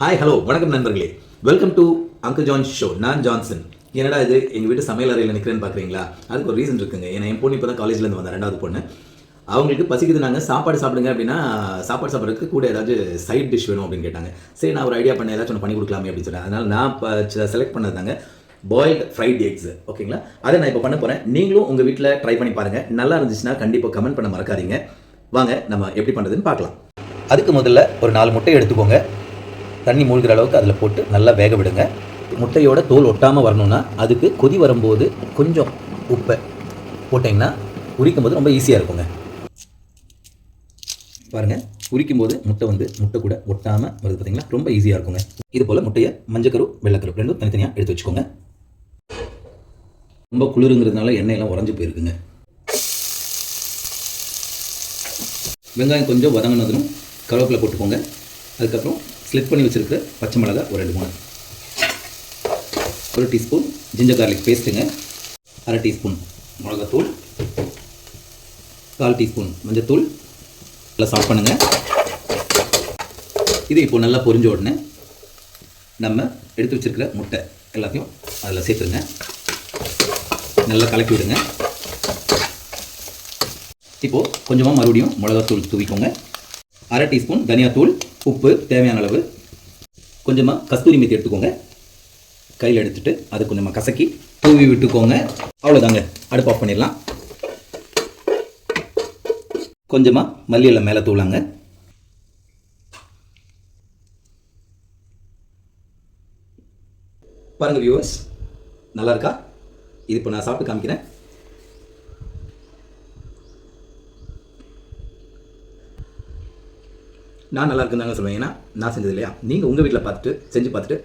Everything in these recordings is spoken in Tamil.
ஹாய் ஹலோ வணக்கம் நண்பர்களே, welcome to uncle John show. நான் ஜான்சன். என்னடா இது எங்கள் வீட்டு சமையல் அறையில் நிற்கிறேன்னு பார்க்குறீங்களா? அதுக்கு ஒரு ரீசன் இருக்குங்க. ஏன்னா என் பொண்ணு இப்போ தான் காலேஜ்லேருந்து வந்தேன், 2வது பொண்ணு. அவங்களுக்கு பசிக்குது, நாங்கள் சாப்பாடு சாப்பிடுங்க அப்படின்னா சாப்பாடு சாப்பிட்றதுக்கு கூட ஏதாச்சும் சைட் டிஷ் வேணும் அப்படின்னு கேட்டாங்க. சரி, நான் ஒரு ஐடியா பண்ண ஏதாச்சும் ஒன்று பண்ணி கொடுக்கலாமே அப்படின்னு சொன்னேன். அதனால் நான் செலக்ட் பண்ணது தாங்க பாயில்டு ஃப்ரைட் எக்ஸ். ஓகேங்களா? அதை நான் இப்போ பண்ண போகிறேன். நீங்களும் உங்கள் வீட்டில் ட்ரை பண்ணி பாருங்கள். நல்லா இருந்துச்சுன்னா கண்டிப்பாக கமெண்ட் பண்ண மறக்காதீங்க. வாங்க நம்ம எப்படி பண்ணுறதுன்னு பார்க்கலாம். அதுக்கு முதல்ல ஒரு 4 முட்டையை எடுத்துக்கோங்க. தண்ணி மூழ்கிற அளவுக்கு அதில் போட்டு நல்லா வேக விடுங்க. முட்டையோட தோல் ஒட்டாமல் வரணும்னா அதுக்கு கொதி வரும்போது கொஞ்சம் உப்பை போட்டிங்கன்னா உரிக்கும் போது ரொம்ப ஈஸியாக இருக்குங்க. பாருங்கள், உரிக்கும் போது முட்டை கூட ஒட்டாமல் வருது பார்த்தீங்களா? ரொம்ப ஈஸியாக இருக்குங்க. இது போல் முட்டையை மஞ்சக்கரு வெள்ளைக்கரு ரெண்டும் தனித்தனியாக எடுத்து வச்சுக்கோங்க. ரொம்ப குளிருங்கிறதுனால எண்ணெயெல்லாம் உறைஞ்சி போயிருக்குங்க. வெங்காயம் கொஞ்சம் வதங்கினதும் கருவேப்பிலை போட்டுக்கோங்க. அதுக்கப்புறம் ஸ்லிப் பண்ணி வச்சுருக்க பச்சை மிளகாய் ஒரு 2-3, 1 டீஸ்பூன் ஜிஞ்சர் கார்லிக் பேஸ்ட்டுங்க, 1/2 டீஸ்பூன் மிளகாத்தூள், 1/4 டீஸ்பூன் மஞ்சத்தூள். நல்லா சால்ட் பண்ணுங்கள். இது இப்போ நல்லா பொரிஞ்ச உடனே நம்ம எடுத்து வச்சுருக்கிற முட்டை எல்லாத்தையும் அதில் சேர்த்துருங்க. நல்லா கலக்கி விடுங்க. இப்போது கொஞ்சமாக மறுபடியும் மிளகாத்தூள் தூவிக்கோங்க. 1/2 டீஸ்பூன் தனியாத்தூள், உப்பு தேவையான அளவு, கொஞ்சமாக கஸ்தூரி மேத்தி எடுத்துக்கோங்க. கையில் எடுத்துகிட்டு அது கொஞ்சமாக கசக்கி தூவி விட்டுக்கோங்க. அவ்வளோதாங்க, அடுப்பு ஆஃப் பண்ணிடலாம். கொஞ்சமாக மல்லி இலை மேலே தூளாங்க. பாருங்கள் வியூவர்ஸ், நல்லா இருக்கா? இது இப்போ நான் சாப்பிட்டு காமிக்கிறேன். நான் நல்லா இருக்குன்னு தாங்க சொல்லுவேன். ஏன்னா நான் செஞ்சது இல்லையா? நீங்கள் உங்கள் வீட்டில் செஞ்சு பார்த்துட்டு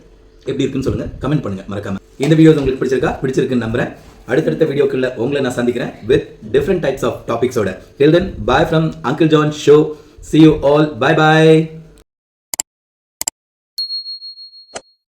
எப்படி இருக்குன்னு சொல்லுங்கள், கமெண்ட் பண்ணுங்கள் மறக்காமல். இந்த வீடியோஸ் உங்களுக்கு பிடிச்சிருக்குன்னு நம்புகிறேன். அடுத்தடுத்த வீடியோக்குள்ள உங்களை நான் சந்திக்கிறேன் with different types of topics. Till then, bye from Uncle John Show. See you all. Bye bye.